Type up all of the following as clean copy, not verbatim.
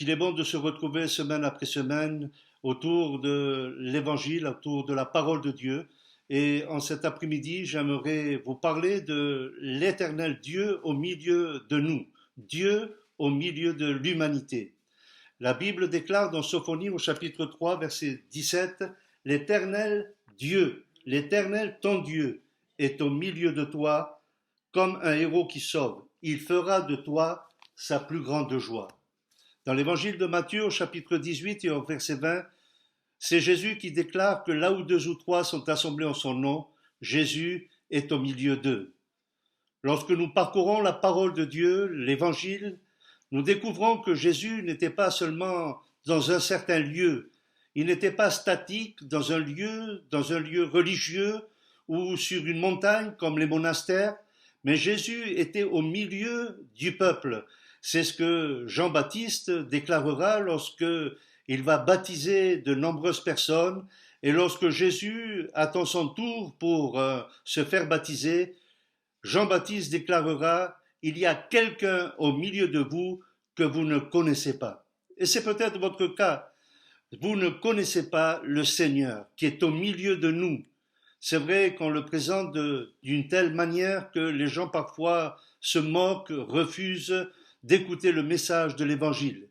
qu'il est bon de se retrouver semaine après semaine autour de l'évangile, autour de la parole de Dieu. Et en cet après-midi, j'aimerais vous parler de l'éternel Dieu au milieu de nous, Dieu au milieu de l'humanité. La Bible déclare dans Sophonie au chapitre 3, verset 17, l'éternel Dieu, l'éternel ton Dieu est au milieu de toi comme un héros qui sauve. Il fera de toi sa plus grande joie. Dans l'évangile de Matthieu, au chapitre 18 et au verset 20, c'est Jésus qui déclare que là où deux ou trois sont assemblés en son nom, Jésus est au milieu d'eux. Lorsque nous parcourons la parole de Dieu, l'évangile, nous découvrons que Jésus n'était pas seulement dans un certain lieu, il n'était pas statique dans un lieu religieux ou sur une montagne comme les monastères, mais Jésus était au milieu du peuple. C'est ce que Jean-Baptiste déclarera lorsque il va baptiser de nombreuses personnes et lorsque Jésus attend son tour pour se faire baptiser, Jean-Baptiste déclarera « Il y a quelqu'un au milieu de vous que vous ne connaissez pas ». Et c'est peut-être votre cas. Vous ne connaissez pas le Seigneur qui est au milieu de nous. C'est vrai qu'on le présente d'une telle manière que les gens parfois se moquent, refusent d'écouter le message de l'Évangile.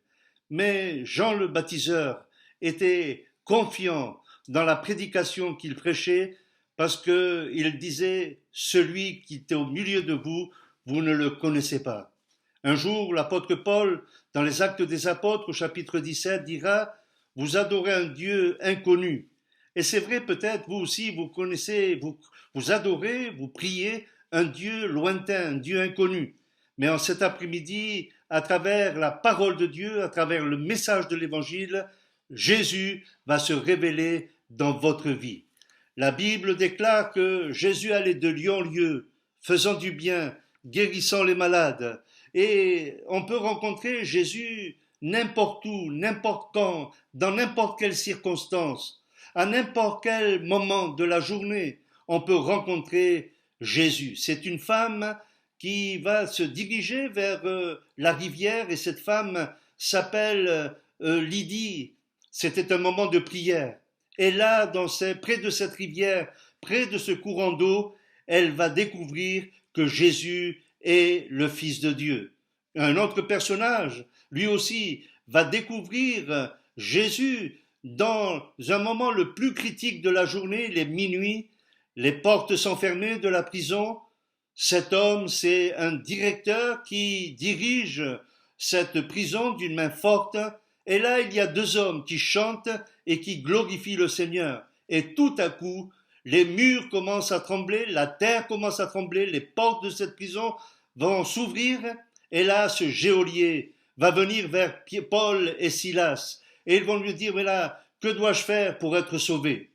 Mais Jean le baptiseur était confiant dans la prédication qu'il prêchait parce qu'il disait « Celui qui est au milieu de vous, vous ne le connaissez pas ». Un jour, l'apôtre Paul, dans les Actes des Apôtres, au chapitre 17, dira « Vous adorez un Dieu inconnu ». Et c'est vrai, peut-être, vous aussi, vous connaissez, vous adorez, vous priez un Dieu lointain, un Dieu inconnu. Mais en cet après-midi, à travers la parole de Dieu, à travers le message de l'Évangile, Jésus va se révéler dans votre vie. La Bible déclare que Jésus allait de lieu en lieu, faisant du bien, guérissant les malades. Et on peut rencontrer Jésus n'importe où, n'importe quand, dans n'importe quelle circonstance, à n'importe quel moment de la journée. On peut rencontrer Jésus. C'est une femme qui va se diriger vers la rivière et cette femme s'appelle Lydie. C'était un moment de prière. Et là, près de cette rivière, près de ce courant d'eau, elle va découvrir que Jésus est le Fils de Dieu. Un autre personnage, lui aussi, va découvrir Jésus dans un moment le plus critique de la journée, les minuit, les portes sont fermées de la prison. Cet homme, c'est un directeur qui dirige cette prison d'une main forte. Et là, il y a deux hommes qui chantent et qui glorifient le Seigneur. Et tout à coup, les murs commencent à trembler, la terre commence à trembler, les portes de cette prison vont s'ouvrir. Et là, ce geôlier va venir vers Paul et Silas. Et ils vont lui dire, mais là, que dois-je faire pour être sauvé?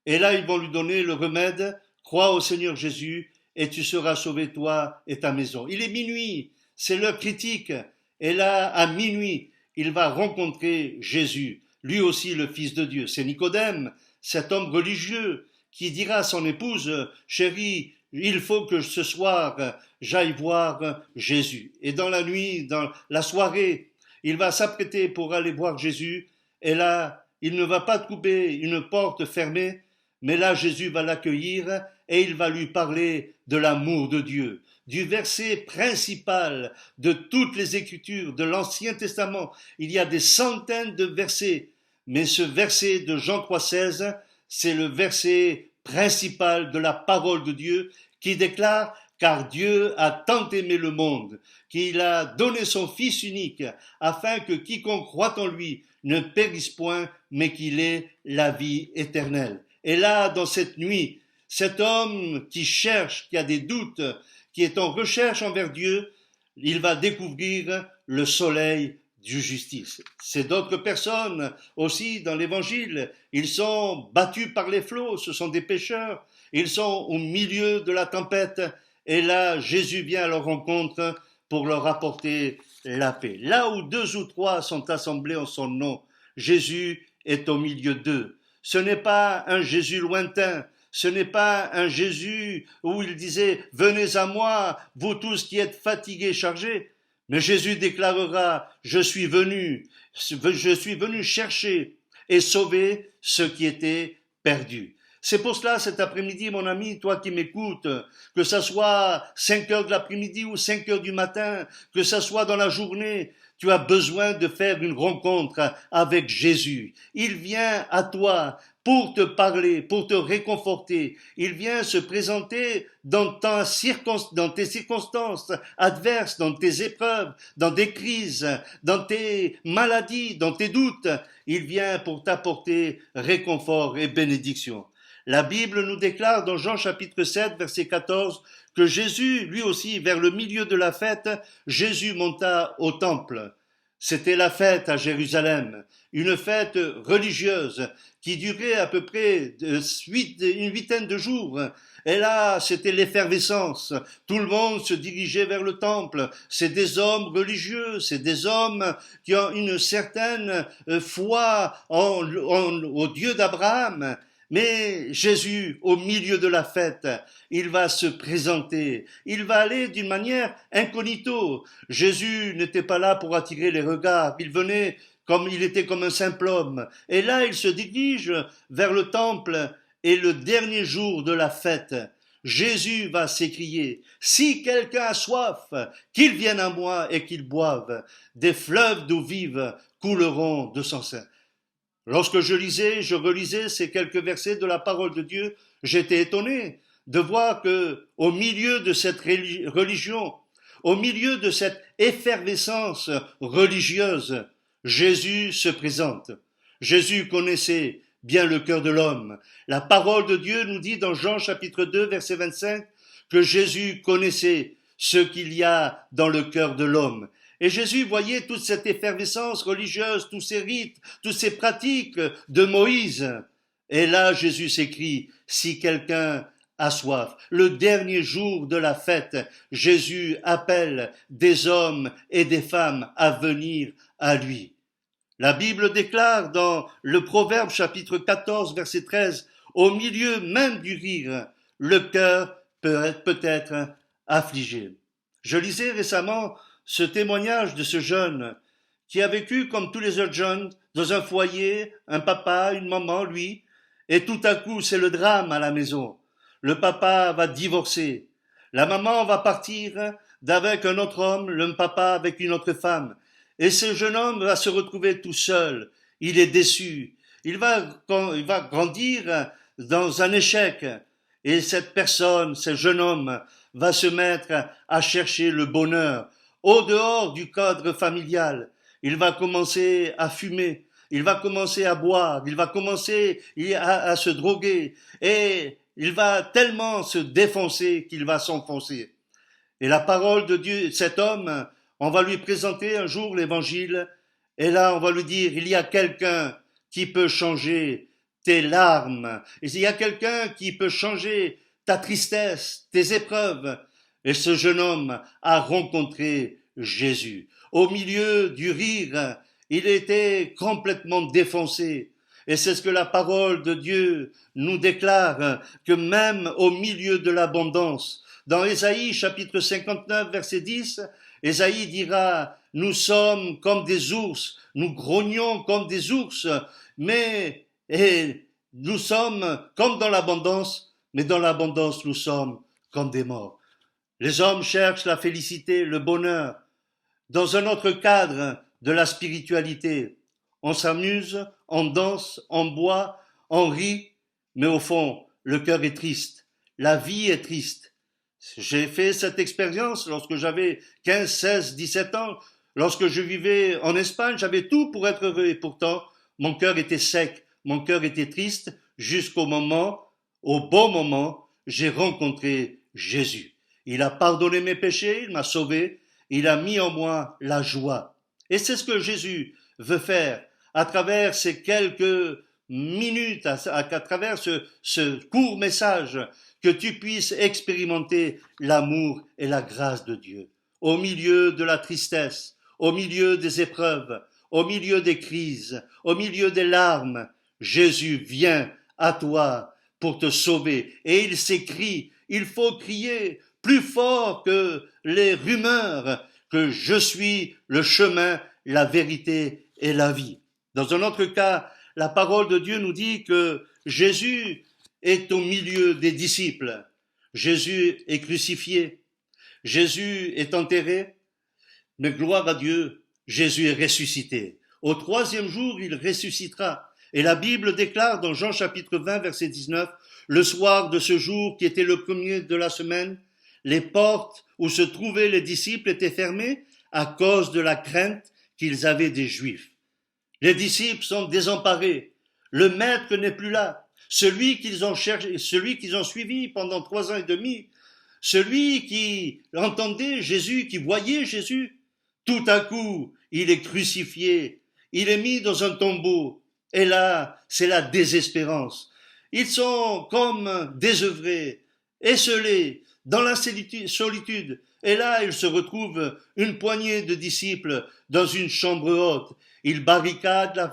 Et là, ils vont lui donner le remède, crois au Seigneur Jésus et tu seras sauvé toi et ta maison. Il est minuit, c'est l'heure critique. Et là, à minuit, il va rencontrer Jésus, lui aussi le Fils de Dieu. C'est Nicodème, cet homme religieux, qui dira à son épouse, chérie, il faut que ce soir, j'aille voir Jésus. Et dans la nuit, dans la soirée, il va s'apprêter pour aller voir Jésus. Et là, il ne va pas trouver une porte fermée, mais là, Jésus va l'accueillir et il va lui parler de l'amour de Dieu, du verset principal de toutes les Écritures, de l'Ancien Testament. Il y a des centaines de versets, mais ce verset de Jean 3,16, c'est le verset principal de la parole de Dieu qui déclare « Car Dieu a tant aimé le monde, qu'il a donné son Fils unique, afin que quiconque croit en lui ne périsse point, mais qu'il ait la vie éternelle. » Et là, dans cette nuit, cet homme qui cherche, qui a des doutes, qui est en recherche envers Dieu, il va découvrir le soleil de justice. C'est d'autres personnes aussi dans l'évangile. Ils sont battus par les flots, ce sont des pécheurs. Ils sont au milieu de la tempête. Et là, Jésus vient à leur rencontre pour leur apporter la paix. Là où deux ou trois sont assemblés en son nom, Jésus est au milieu d'eux. Ce n'est pas un Jésus lointain, ce n'est pas un Jésus où il disait « Venez à moi, vous tous qui êtes fatigués, chargés », Mais Jésus déclarera, je suis venu chercher et sauver ce qui était perdu. C'est pour cela, cet après-midi, mon ami, toi qui m'écoutes, que ça soit 5 heures de l'après-midi ou 5 heures du matin, que ça soit dans la journée, tu as besoin de faire une rencontre avec Jésus. Il vient à toi pour te parler, pour te réconforter. Il vient se présenter dans tes circonstances adverses, dans tes épreuves, dans des crises, dans tes maladies, dans tes doutes. Il vient pour t'apporter réconfort et bénédiction. La Bible nous déclare dans Jean chapitre 7, verset 14, que Jésus, lui aussi, vers le milieu de la fête, Jésus monta au temple. C'était la fête à Jérusalem, une fête religieuse qui durait à peu près une huitaine de jours. Et là, c'était l'effervescence. Tout le monde se dirigeait vers le temple. C'est des hommes religieux, c'est des hommes qui ont une certaine foi au Dieu d'Abraham. Mais Jésus, au milieu de la fête, il va se présenter, il va aller d'une manière incognito. Jésus n'était pas là pour attirer les regards, il était comme un simple homme. Et là, il se dirige vers le temple et le dernier jour de la fête, Jésus va s'écrier, si quelqu'un a soif, qu'il vienne à moi et qu'il boive, des fleuves d'eau vive couleront de son sein. Lorsque je relisais ces quelques versets de la parole de Dieu, j'étais étonné de voir que, au milieu de cette religion, au milieu de cette effervescence religieuse, Jésus se présente. Jésus connaissait bien le cœur de l'homme. La parole de Dieu nous dit dans Jean chapitre 2, verset 25, que Jésus connaissait ce qu'il y a dans le cœur de l'homme. Et Jésus voyait toute cette effervescence religieuse, tous ces rites, toutes ces pratiques de Moïse. Et là, Jésus s'écrie, si quelqu'un a soif. Le dernier jour de la fête, Jésus appelle des hommes et des femmes à venir à lui. La Bible déclare dans le Proverbe chapitre 14, verset 13, au milieu même du rire, le cœur peut être affligé. Je lisais récemment ce témoignage de ce jeune qui a vécu comme tous les autres jeunes dans un foyer, un papa, une maman, lui, et tout à coup c'est le drame à la maison. Le papa va divorcer, la maman va partir avec un autre homme, le papa avec une autre femme, et ce jeune homme va se retrouver tout seul, il est déçu, il va grandir dans un échec, et cette personne, ce jeune homme, va se mettre à chercher le bonheur, au dehors du cadre familial. Il va commencer à fumer, il va commencer à boire, il va commencer à se droguer et il va tellement se défoncer qu'il va s'enfoncer. Et la parole de Dieu, cet homme, on va lui présenter un jour l'évangile et là on va lui dire, il y a quelqu'un qui peut changer tes larmes, il y a quelqu'un qui peut changer ta tristesse, tes épreuves. Et ce jeune homme a rencontré Jésus. Au milieu du rire, il était complètement défoncé. Et c'est ce que la parole de Dieu nous déclare, que même au milieu de l'abondance, dans Ésaïe chapitre 59 verset 10, Ésaïe dira, nous sommes comme des ours, nous grognons comme des ours, et nous sommes comme dans l'abondance, mais dans l'abondance nous sommes comme des morts. Les hommes cherchent la félicité, le bonheur, dans un autre cadre de la spiritualité. On s'amuse, on danse, on boit, on rit, mais au fond, le cœur est triste. La vie est triste. J'ai fait cette expérience lorsque j'avais 15, 16, 17 ans. Lorsque je vivais en Espagne, j'avais tout pour être heureux et pourtant, mon cœur était sec, mon cœur était triste jusqu'au moment, au bon moment, j'ai rencontré Jésus. Il a pardonné mes péchés, il m'a sauvé, il a mis en moi la joie. Et c'est ce que Jésus veut faire à travers ces quelques minutes, à travers ce court message, que tu puisses expérimenter l'amour et la grâce de Dieu. Au milieu de la tristesse, au milieu des épreuves, au milieu des crises, au milieu des larmes, Jésus vient à toi pour te sauver. Et il s'écrie, il faut crier plus fort que les rumeurs, que je suis le chemin, la vérité et la vie. Dans un autre cas, la parole de Dieu nous dit que Jésus est au milieu des disciples. Jésus est crucifié. Jésus est enterré. Mais gloire à Dieu, Jésus est ressuscité. Au troisième jour, il ressuscitera. Et la Bible déclare dans Jean chapitre 20, verset 19, le soir de ce jour qui était le premier de la semaine, les portes où se trouvaient les disciples étaient fermées à cause de la crainte qu'ils avaient des Juifs. Les disciples sont désemparés. Le maître n'est plus là. Celui qu'ils ont cherché, celui qu'ils ont suivi pendant 3 ans et demi, celui qui entendait Jésus, qui voyait Jésus, tout à coup, il est crucifié, il est mis dans un tombeau. Et là, c'est la désespérance. Ils sont comme désœuvrés, esselés, dans la solitude. Et là, il se retrouve une poignée de disciples dans une chambre haute. Ils barricadent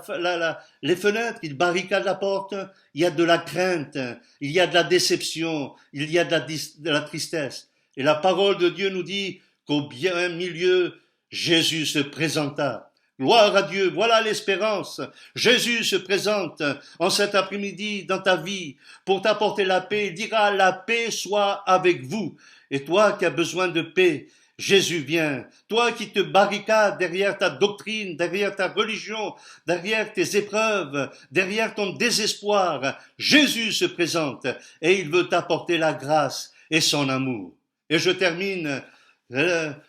les fenêtres, ils barricadent la porte. Il y a de la crainte, il y a de la déception, il y a de la tristesse. Et la parole de Dieu nous dit qu'au bien milieu, Jésus se présenta. Gloire à Dieu, voilà l'espérance. Jésus se présente en cet après-midi dans ta vie pour t'apporter la paix. Il dira, la paix soit avec vous. Et toi qui as besoin de paix, Jésus vient. Toi qui te barricades derrière ta doctrine, derrière ta religion, derrière tes épreuves, derrière ton désespoir, Jésus se présente et il veut t'apporter la grâce et son amour. Et je termine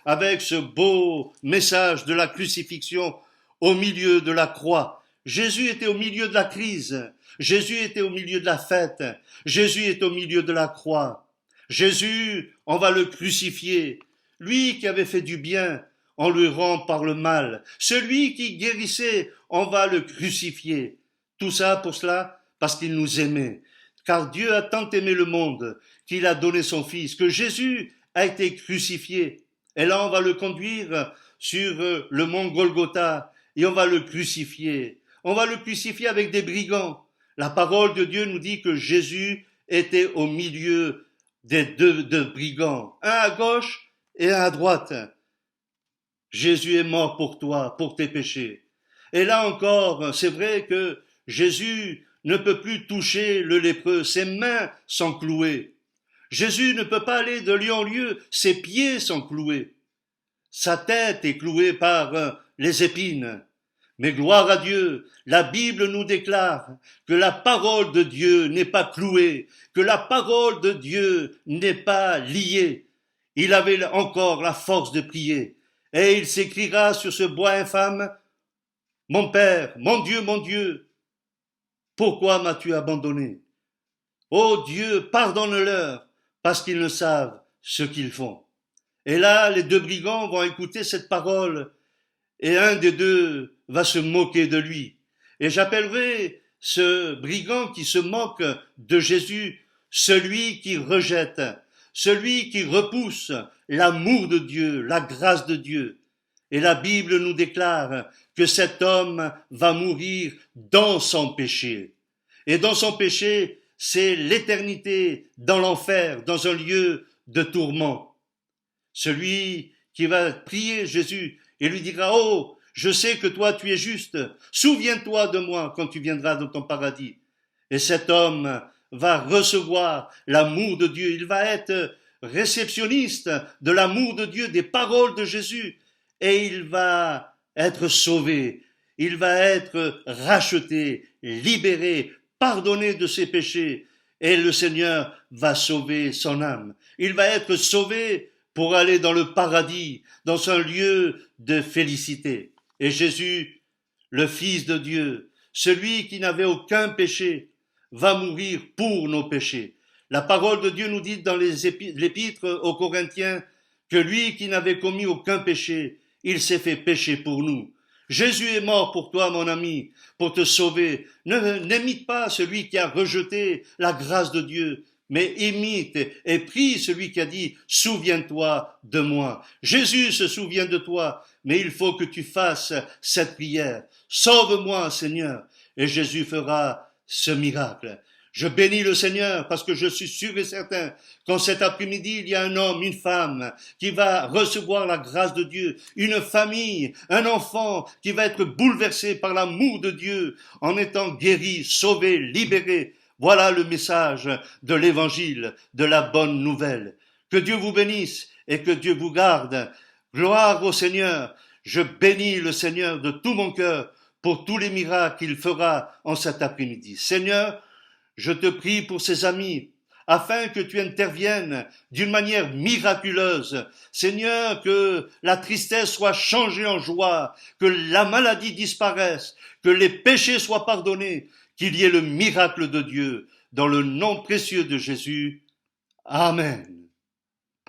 avec ce beau message de la crucifixion au milieu de la croix. Jésus était au milieu de la crise. Jésus était au milieu de la fête. Jésus est au milieu de la croix. Jésus, on va le crucifier. Lui qui avait fait du bien, on lui rend par le mal. Celui qui guérissait, on va le crucifier. Tout ça pour cela, parce qu'il nous aimait. Car Dieu a tant aimé le monde qu'il a donné son Fils, que Jésus a été crucifié. Et là, on va le conduire sur le mont Golgotha et on va le crucifier. On va le crucifier avec des brigands. La parole de Dieu nous dit que Jésus était au milieu des deux brigands, un à gauche et un à droite. Jésus est mort pour toi, pour tes péchés. Et là encore, c'est vrai que Jésus ne peut plus toucher le lépreux, ses mains sont clouées. Jésus ne peut pas aller de lieu en lieu, ses pieds sont cloués. Sa tête est clouée par les épines. Mais gloire à Dieu, la Bible nous déclare que la parole de Dieu n'est pas clouée, que la parole de Dieu n'est pas liée. Il avait encore la force de prier. Et il s'écriera sur ce bois infâme, « Mon Père, mon Dieu, pourquoi m'as-tu abandonné? Ô Dieu, pardonne-leur, parce qu'ils ne savent ce qu'ils font. » Et là, les deux brigands vont écouter cette parole, et un des deux va se moquer de lui. Et j'appellerai ce brigand qui se moque de Jésus, celui qui rejette, celui qui repousse l'amour de Dieu, la grâce de Dieu. Et la Bible nous déclare que cet homme va mourir dans son péché. Et dans son péché, c'est l'éternité dans l'enfer, dans un lieu de tourment. Celui qui va prier Jésus et lui dira, « Oh, je sais que toi tu es juste, souviens-toi de moi quand tu viendras dans ton paradis. » Et cet homme va recevoir l'amour de Dieu, il va être réceptionniste de l'amour de Dieu, des paroles de Jésus, et il va être sauvé, il va être racheté, libéré, pardonné de ses péchés, et le Seigneur va sauver son âme. Il va être sauvé pour aller dans le paradis, dans un lieu de félicité. Et Jésus, le Fils de Dieu, celui qui n'avait aucun péché, va mourir pour nos péchés. La parole de Dieu nous dit dans l'épître aux Corinthiens que lui qui n'avait commis aucun péché, il s'est fait pécher pour nous. Jésus est mort pour toi, mon ami, pour te sauver. N'imite pas celui qui a rejeté la grâce de Dieu, mais imite et prie celui qui a dit « Souviens-toi de moi ». Jésus se souvient de toi, mais il faut que tu fasses cette prière. « Sauve-moi, Seigneur ». Et Jésus fera ce miracle. Je bénis le Seigneur parce que je suis sûr et certain qu'en cet après-midi, il y a un homme, une femme qui va recevoir la grâce de Dieu, une famille, un enfant qui va être bouleversé par l'amour de Dieu en étant guéri, sauvé, libéré. Voilà le message de l'évangile, de la bonne nouvelle. Que Dieu vous bénisse et que Dieu vous garde. Gloire au Seigneur. Je bénis le Seigneur de tout mon cœur pour tous les miracles qu'il fera en cet après-midi. Seigneur, je te prie pour ces amis, afin que tu interviennes d'une manière miraculeuse. Seigneur, que la tristesse soit changée en joie, que la maladie disparaisse, que les péchés soient pardonnés, qu'il y ait le miracle de Dieu. Dans le nom précieux de Jésus. Amen.